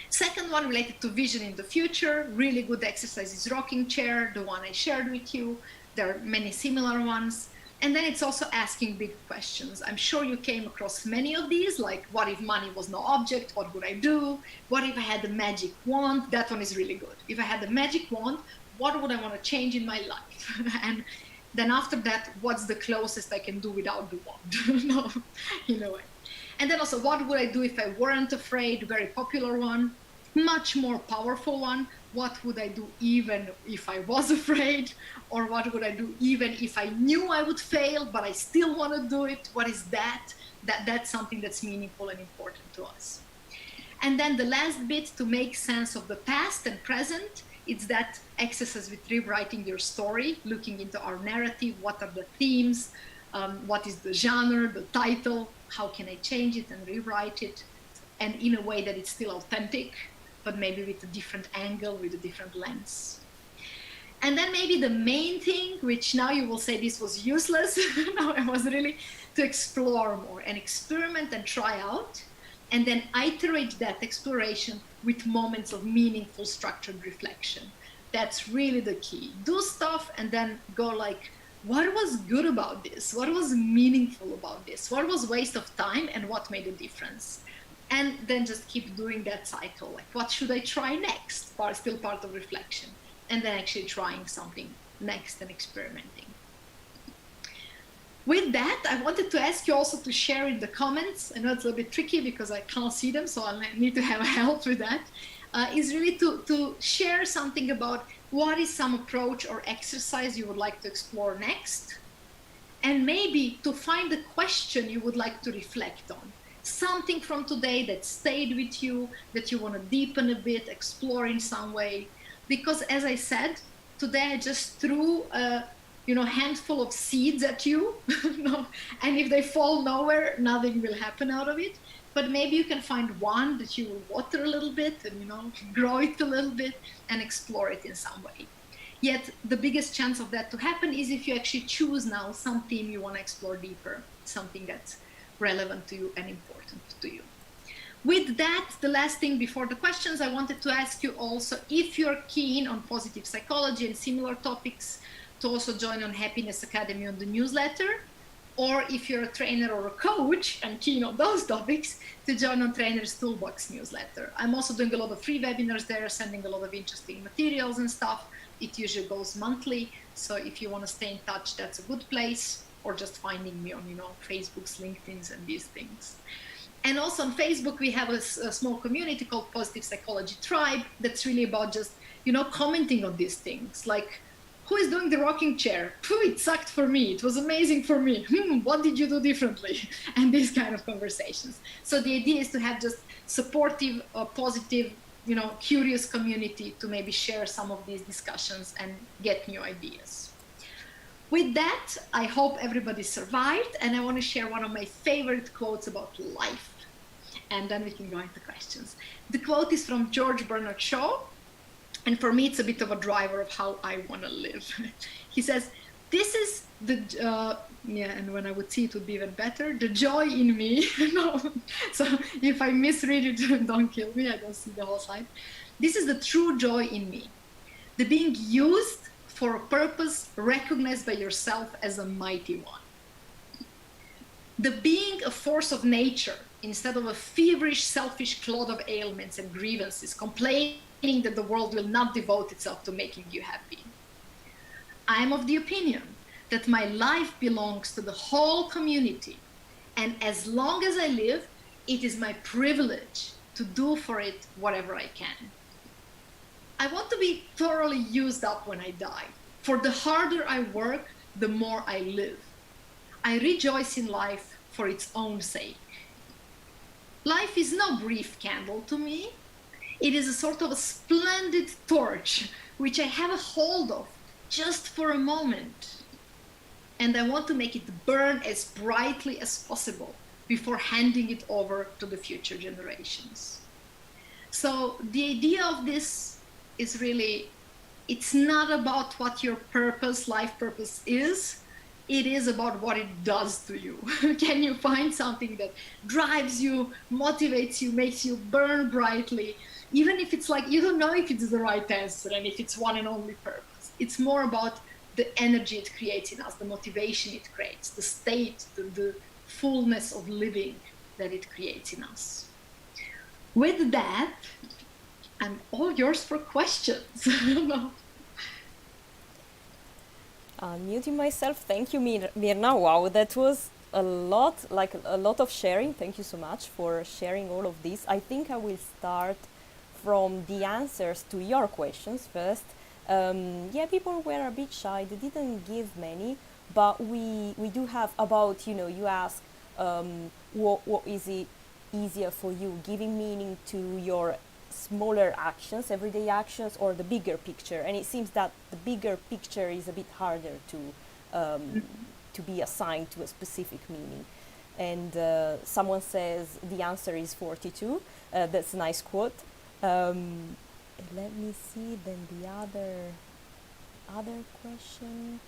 Second one related to vision in the future, really good exercise is rocking chair, the one I shared with you. There are many similar ones. And then it's also asking big questions. I'm sure you came across many of these, like what if money was no object? What would I do? What if I had a magic wand? That one is really good. If I had a magic wand, what would I want to change in my life? And then after that, what's the closest I can do without the wand? No, in a way. And then also, what would I do if I weren't afraid? Very popular one. Much more powerful one. What would I do even if I was afraid? Or what would I do even if I knew I would fail, but I still want to do it? What is that? That's something that's meaningful and important to us. And then the last bit, to make sense of the past and present, it's that exercise with rewriting your story, looking into our narrative, what are the themes, what is the genre, the title, how can I change it and rewrite it, and in a way that it's still authentic, but maybe with a different angle, with a different lens. And then maybe the main thing, which now you will say this was useless, no, it was really to explore more and experiment and try out, and then iterate that exploration with moments of meaningful, structured reflection. That's really the key. Do stuff and then go like, what was good about this? What was meaningful about this? What was waste of time and what made a difference? And then just keep doing that cycle. Like, what should I try next? Still part of reflection. And then actually trying something next and experimenting. With that, I wanted to ask you also to share in the comments. I know it's a little bit tricky because I can't see them, so I need to have help with that. Is really to share something about what is some approach or exercise you would like to explore next, and maybe to find a question you would like to reflect on. Something from today that stayed with you, that you want to deepen a bit, explore in some way. Because as I said, today I just threw a handful of seeds at you, and if they fall nowhere, nothing will happen out of it. But maybe you can find one that you will water a little bit and grow it a little bit and explore it in some way. Yet the biggest chance of that to happen is if you actually choose now some theme you want to explore deeper, something that's relevant to you and important to you. With that, the last thing before the questions, I wanted to ask you also if you're keen on positive psychology and similar topics, to also join on Happiness Academy on the newsletter, or if you're a trainer or a coach and keen on those topics, to join on Trainer's Toolbox newsletter. I'm also doing a lot of free webinars there, sending a lot of interesting materials and stuff. It usually goes monthly, so if you want to stay in touch, that's a good place, or just finding me on Facebook's, LinkedIn's, and these things. And also on Facebook, we have a small community called Positive Psychology Tribe that's really about just, commenting on these things. Like, who is doing the rocking chair? It sucked for me. It was amazing for me. What did you do differently? And these kind of conversations. So the idea is to have just supportive, positive, curious community to maybe share some of these discussions and get new ideas. With that, I hope everybody survived, and I want to share one of my favorite quotes about life. And then we can go into questions. The quote is from George Bernard Shaw. And for me, it's a bit of a driver of how I want to live. He says, this is the, and when I would see it would be even better, the joy in me. So if I misread it, don't kill me, I don't see the whole slide. This is the true joy in me. The being used for a purpose recognized by yourself as a mighty one. The being a force of nature instead of a feverish, selfish clod of ailments and grievances, complaining that the world will not devote itself to making you happy. I am of the opinion that my life belongs to the whole community, and as long as I live, it is my privilege to do for it whatever I can. I want to be thoroughly used up when I die, for the harder I work, the more I live. I rejoice in life for its own sake. life is no brief candle to me. It is a sort of a splendid torch, which I have a hold of just for a moment. And I want to make it burn as brightly as possible before handing it over to the future generations. So the idea of this is really, it's not about what your purpose, life purpose is. It is about what it does to you. Can you find something that drives you, motivates you, makes you burn brightly, even if it's like you don't know if it's the right answer and if it's one and only purpose. It's more about the energy it creates in us, the motivation it creates, the state, the fullness of living that it creates in us. With that, I'm all yours for questions. Muting myself. Thank you, Mirna. Wow, that was a lot of sharing. Thank you so much for sharing all of this. I think I will start from the answers to your questions first. People were a bit shy. They didn't give many, but we do have about, you ask what is it easier for you, giving meaning to your smaller actions, everyday actions, or the bigger picture. And it seems that the bigger picture is a bit harder to be assigned to a specific meaning. And someone says the answer is 42. That's a nice quote. Let me see then the other question.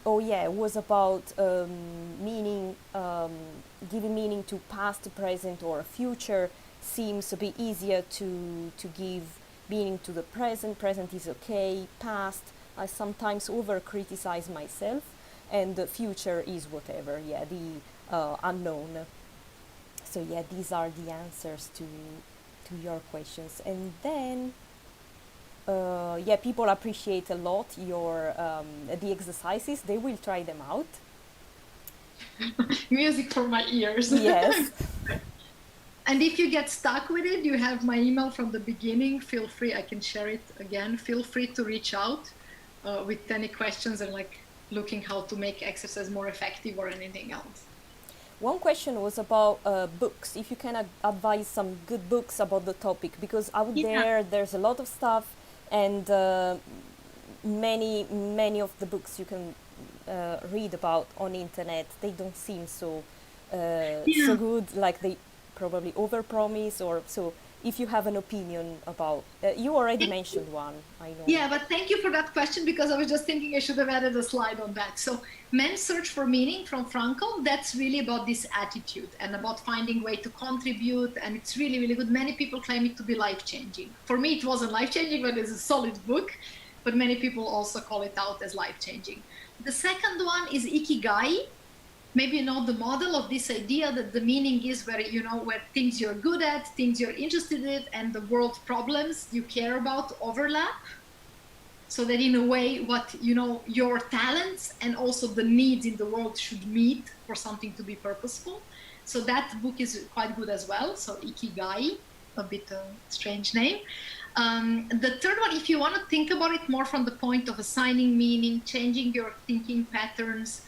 Oh yeah, it was about meaning, giving meaning to past, present, or future. Seems a bit easier to give meaning to the present. Present is okay. Past, I sometimes over criticize myself, and the future is whatever. Yeah, the unknown. So yeah, these are the answers to your questions. And then people appreciate a lot your the exercises. They will try them out. Music for my ears. Yes. And if you get stuck with it, you have my email from the beginning. Feel free, I can share it again. Feel free to reach out with any questions and like looking how to make exercise more effective or anything else. One question was about books. If you can advise some good books about the topic, because out there's a lot of stuff, and many of the books you can read about on the internet, they don't seem so good. Like they probably overpromise, or so. If you have an opinion about, you already mentioned one, I know. Yeah, but thank you for that question, because I was just thinking I should have added a slide on that. So Men's Search for Meaning from Frankl, that's really about this attitude and about finding way to contribute. And it's really, really good. Many people claim it to be life-changing. For me, it wasn't life-changing, but it's a solid book. But many people also call it out as life-changing. The second one is Ikigai. Maybe you know the model of this idea that the meaning is where, where things you're good at, things you're interested in, and the world problems you care about overlap. So that in a way, what, your talents and also the needs in the world should meet for something to be purposeful. So that book is quite good as well. So Ikigai, a bit strange name. The third one, if you want to think about it more from the point of assigning meaning, changing your thinking patterns,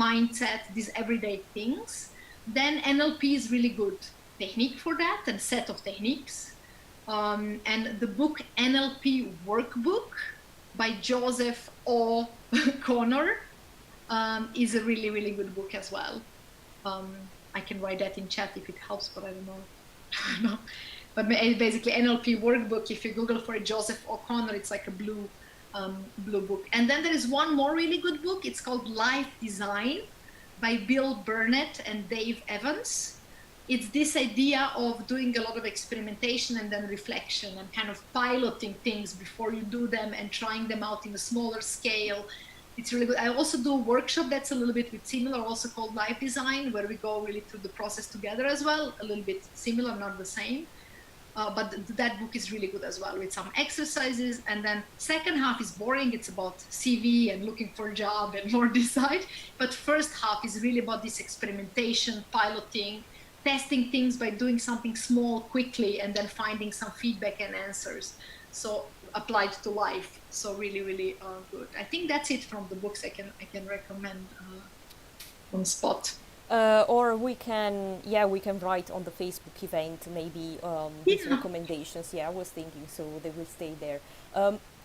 mindset, these everyday things, then NLP is really good technique for that, and set of techniques. And the book NLP Workbook by Joseph O'Connor is a really, really good book as well. I can write that in chat if it helps, but I don't know. But basically NLP Workbook, if you Google for it, Joseph O'Connor, it's like a blue book. And then there is one more really good book. It's called Life Design by Bill Burnett and Dave Evans. It's this idea of doing a lot of experimentation and then reflection and kind of piloting things before you do them and trying them out in a smaller scale. It's really good. I also do a workshop that's a little bit similar, also called Life Design, where we go really through the process together as well, a little bit similar, not the same. But that book is really good as well, with some exercises. And then second half is boring. It's about CV and looking for a job and more decide. But first half is really about this experimentation, piloting, testing things by doing something small quickly and then finding some feedback and answers. So applied to life. So really, really good. I think that's it from the books I can recommend on spot. Or we can write on the Facebook event maybe these Yeah. recommendations. Yeah, I was thinking so they will stay there.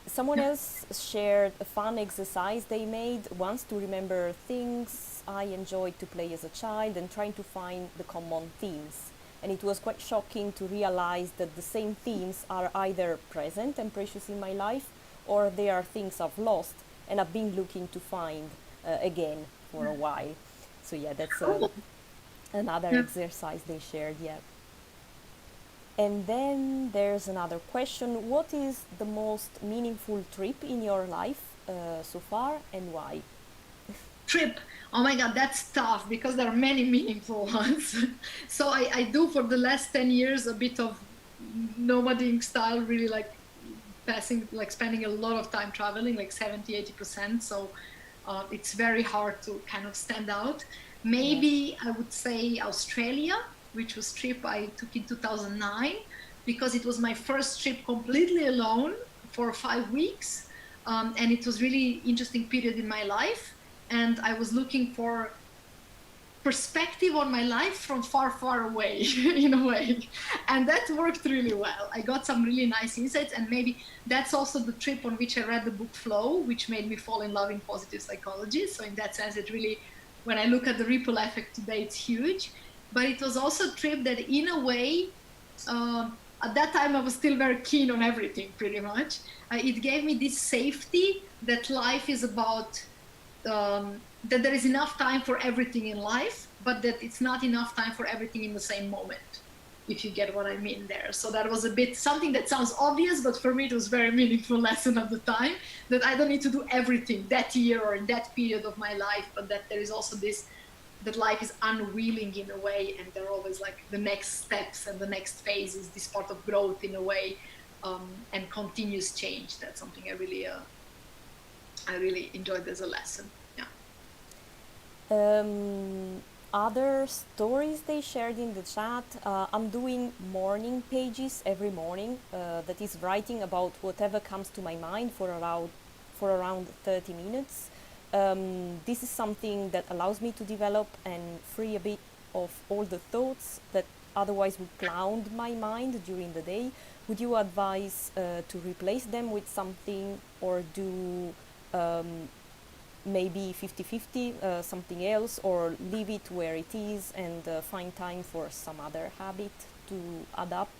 Someone else shared a fun exercise they made once to remember things I enjoyed to play as a child and trying to find the common themes. And it was quite shocking to realize that the same themes are either present and precious in my life, or they are things I've lost and I've been looking to find again for a while. So yeah, that's Oh, another yeah. exercise they shared. Yeah. And then there's another question: what is the most meaningful trip in your life so far, and why? Trip. Oh my God, that's tough because there are many meaningful ones. So I do for the last 10 years a bit of nomading style, really like spending a lot of time traveling, like 70, 80%. So it's very hard to kind of stand out. Yeah. Maybe I would say Australia, which was trip I took in 2009, because it was my first trip completely alone for 5 weeks. And it was really interesting period in my life. And I was looking for perspective on my life from far, far away, in a way. And that worked really well. I got some really nice insights. And maybe that's also the trip on which I read the book Flow, which made me fall in love in positive psychology. So, in that sense, it really, when I look at the ripple effect today, it's huge. But it was also a trip that, in a way, at that time, I was still very keen on everything, pretty much. It gave me this safety that life is about that there is enough time for everything in life, but that it's not enough time for everything in the same moment, if you get what I mean there. So that was a bit something that sounds obvious, but for me it was very meaningful lesson at the time, that I don't need to do everything that year or in that period of my life, but that there is also this, that life is unwilling in a way, and there are always like the next steps and the next phase is this part of growth in a way, and continuous change. That's something I really enjoyed as a lesson. Yeah. Other stories they shared in the chat. I'm doing morning pages every morning. That is writing about whatever comes to my mind for around 30 minutes. This is something that allows me to develop and free a bit of all the thoughts that otherwise would cloud my mind during the day. Would you advise to replace them with something, or do um, maybe 50-50, something else, or leave it where it is and find time for some other habit to adapt?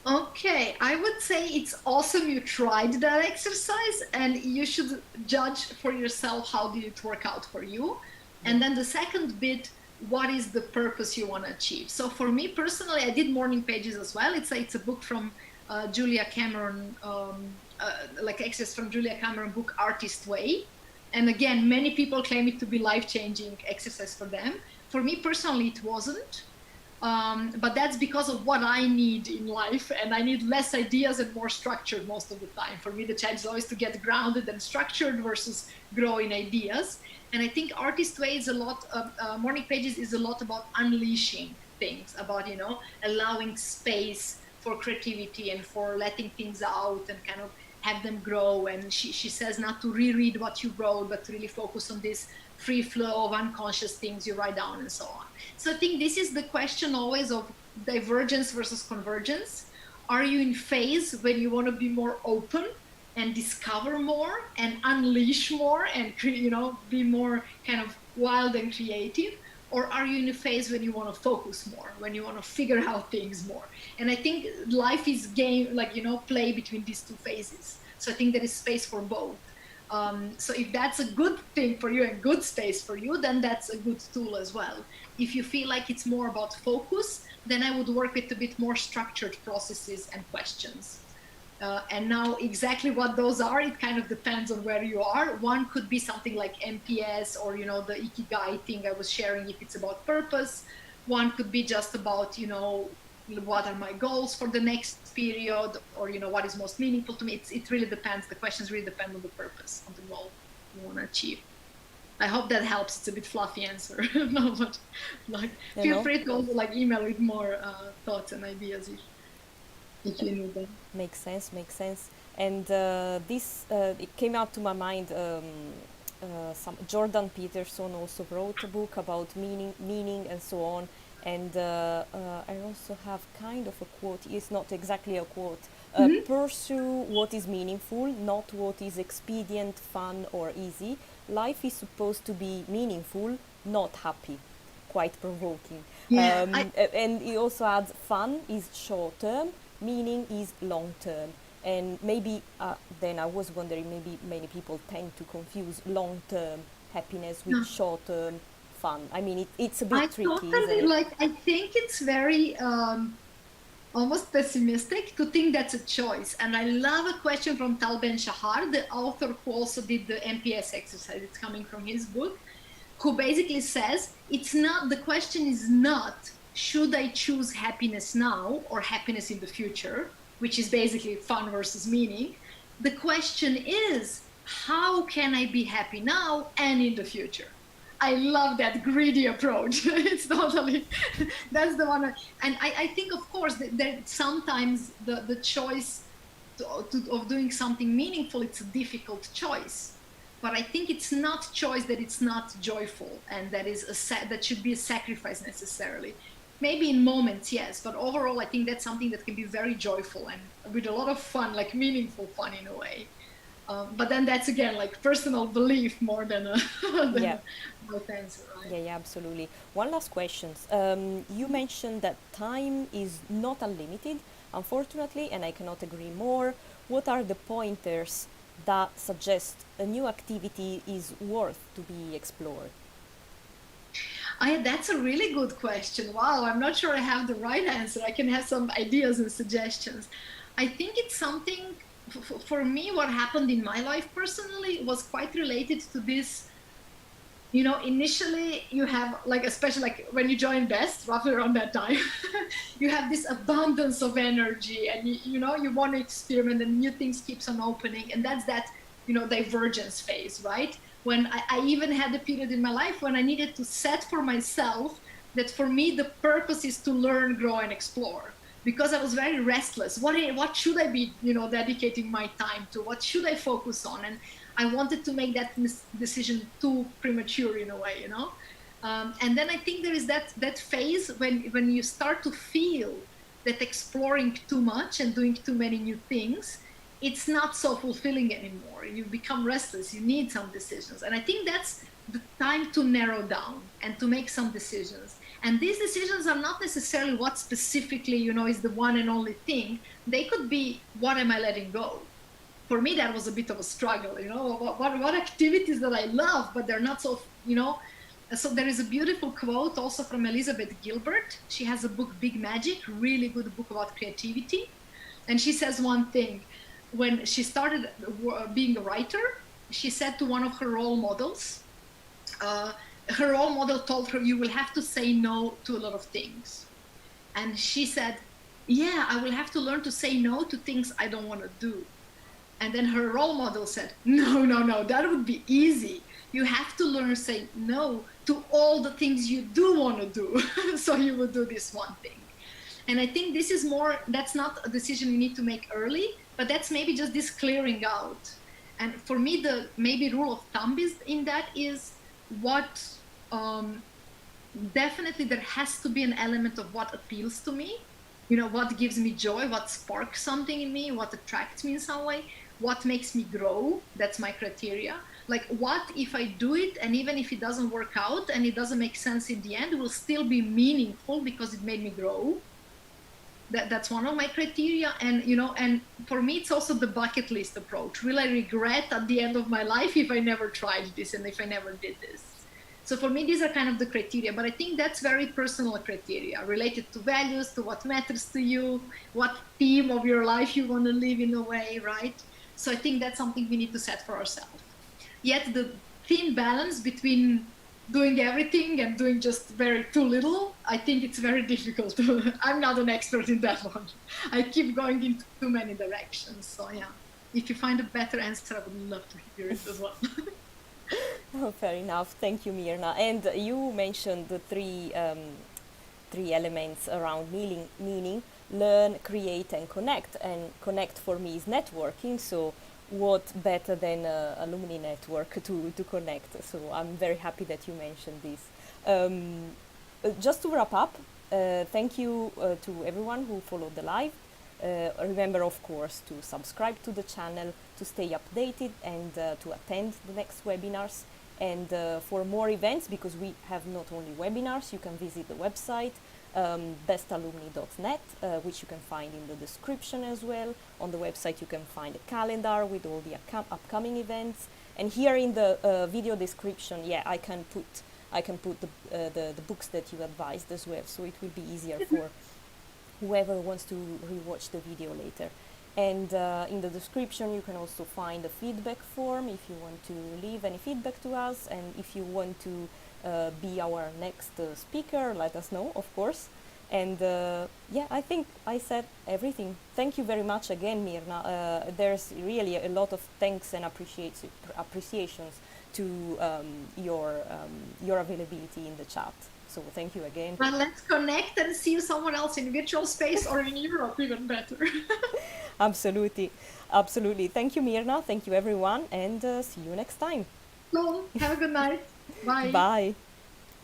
Okay, I would say it's awesome you tried that exercise, and you should judge for yourself how did it work out for you. Yeah. And then the second bit, what is the purpose you want to achieve? So for me personally, I did morning pages as well. It's a book from Julia Cameron, like excerpts from Julia Cameron book Artist Way. And again, many people claim it to be life-changing exercise for them. For me personally, it wasn't. But that's because of what I need in life, and I need less ideas and more structured most of the time. For me, the challenge is always to get grounded and structured versus growing ideas. And I think Artist Way is a lot of morning pages is a lot about unleashing things, about allowing space for creativity and for letting things out and kind of have them grow. And she says not to reread what you wrote, but to really focus on this free flow of unconscious things you write down and so on. So I think this is the question always of divergence versus convergence. Are you in phase when you want to be more open and discover more and unleash more and be more kind of wild and creative? Or are you in a phase when you want to focus more, when you want to figure out things more? And I think life is game, like, play between these two phases. So I think there is space for both. So if that's a good thing for you and good space for you, then that's a good tool as well. If you feel like it's more about focus, then I would work with a bit more structured processes and questions. And now exactly what those are, it kind of depends on where you are. One could be something like MPS or, the Ikigai thing I was sharing if it's about purpose. One could be just about, what are my goals for the next period, or, what is most meaningful to me. It really depends. The questions really depend on the purpose, on the goal you want to achieve. I hope that helps. It's a bit fluffy answer. No, but You feel know, free to also email with more thoughts and ideas if you know them. makes sense, makes sense. And this it came up to my mind some Jordan Peterson also wrote a book about meaning and so on. And I also have kind of a quote. It's not exactly a quote. Pursue what is meaningful, not what is expedient, fun, or easy. Life is supposed to be meaningful, not happy. Quite provoking. Yeah, And he also adds fun is short term, meaning is long term. And maybe then I was wondering, maybe many people tend to confuse long term happiness with short term fun. I mean, it's a I bit tricky, isn't totally it? like, I think it's very almost pessimistic to think that's a choice. And I love a question from Tal Ben Shahar, the author who also did the MPS exercise. It's coming from his book, who basically says it's not, the question is not, should I choose happiness now or happiness in the future, which is basically fun versus meaning. The question is, how can I be happy now and in the future? I love that greedy approach. It's totally, that's the one. And I think, of course, that sometimes the choice of doing something meaningful, it's a difficult choice. But I think it's not choice that it's not joyful, and that is that should be a sacrifice necessarily. Maybe in moments, yes, but overall, I think that's something that can be very joyful and with a lot of fun, like meaningful fun in a way. But then that's again like personal belief more than a Yeah. right answer, right? Yeah, absolutely. One last question. You mentioned that time is not unlimited, unfortunately, and I cannot agree more. What are the pointers that suggest a new activity is worth to be explored? That's a really good question. Wow, I'm not sure I have the right answer. I can have some ideas and suggestions. I think it's something, for me, what happened in my life personally was quite related to this. You know, initially you have like, especially like when you join Best, roughly around that time, you have this abundance of energy, and you know, you want to experiment and new things keeps on opening. And that's that, you know, divergence phase, right? When I even had a period in my life when I needed to set for myself that for me, the purpose is to learn, grow, and explore. Because I was very restless. What should I be, you know, dedicating my time to? What should I focus on? And I wanted to make that decision too premature in a way, you know. And then I think there is that phase when you start to feel that exploring too much and doing too many new things, it's not so fulfilling anymore. You become restless. You need some decisions, and I think that's the time to narrow down and to make some decisions. And these decisions are not necessarily what specifically, you know, is the one and only thing. They could be, what am I letting go? For me, that was a bit of a struggle, you know, what activities that I love, but they're not so, you know. So there is a beautiful quote also from Elizabeth Gilbert. She has a book, Big Magic, really good book about creativity. And she says one thing, when she started being a writer, she said to one of her role models, her role model told her, you will have to say no to a lot of things. And she said, yeah, I will have to learn to say no to things I don't want to do. And then her role model said, no, that would be easy. You have to learn to say no to all the things you do want to do. So you will do this one thing. And I think this is more, that's not a decision you need to make early, but that's maybe just this clearing out. And for me, the maybe rule of thumb is in that is what, definitely there has to be an element of what appeals to me. You know, what gives me joy, what sparks something in me, what attracts me in some way, what makes me grow. That's my criteria. Like, what if I do it and even if it doesn't work out and it doesn't make sense in the end, it will still be meaningful because it made me grow. That's one of my criteria. And, you know, and for me, it's also the bucket list approach. Will I regret at the end of my life if I never tried this and if I never did this? So for me, these are kind of the criteria, but I think that's very personal criteria related to values, to what matters to you, what theme of your life you want to live in a way, right? So I think that's something we need to set for ourselves. Yet the thin balance between doing everything and doing just very too little, I think it's very difficult. I'm not an expert in that one. I keep going in too many directions. So yeah, if you find a better answer, I would love to hear it as well. Oh, fair enough. Thank you, Mirna. And you mentioned the three elements around meaning: learn, create, and connect. And connect for me is networking. So what better than alumni network to connect? So I'm very happy that you mentioned this. Just to wrap up, thank you to everyone who followed the live. Remember, of course, to subscribe to the channel to stay updated and to attend the next webinars. And for more events, because we have not only webinars, you can visit the website bestalumni.net, which you can find in the description as well. On the website you can find a calendar with all the upcoming events. And here in the video description, yeah, I can put the books that you advised as well, so it will be easier for whoever wants to rewatch the video later. And in the description you can also find a feedback form if you want to leave any feedback to us, and if you want to be our next speaker, let us know, of course. And yeah, I think I said everything. Thank you very much again, Mirna. There's really a lot of thanks and appreciations to your availability in the chat. So thank you again. Well, let's connect and see someone else in virtual space or in Europe, even better. Absolutely. Absolutely. Thank you, Mirna. Thank you, everyone. And see you next time. Cool. Have a good night. Bye. Bye.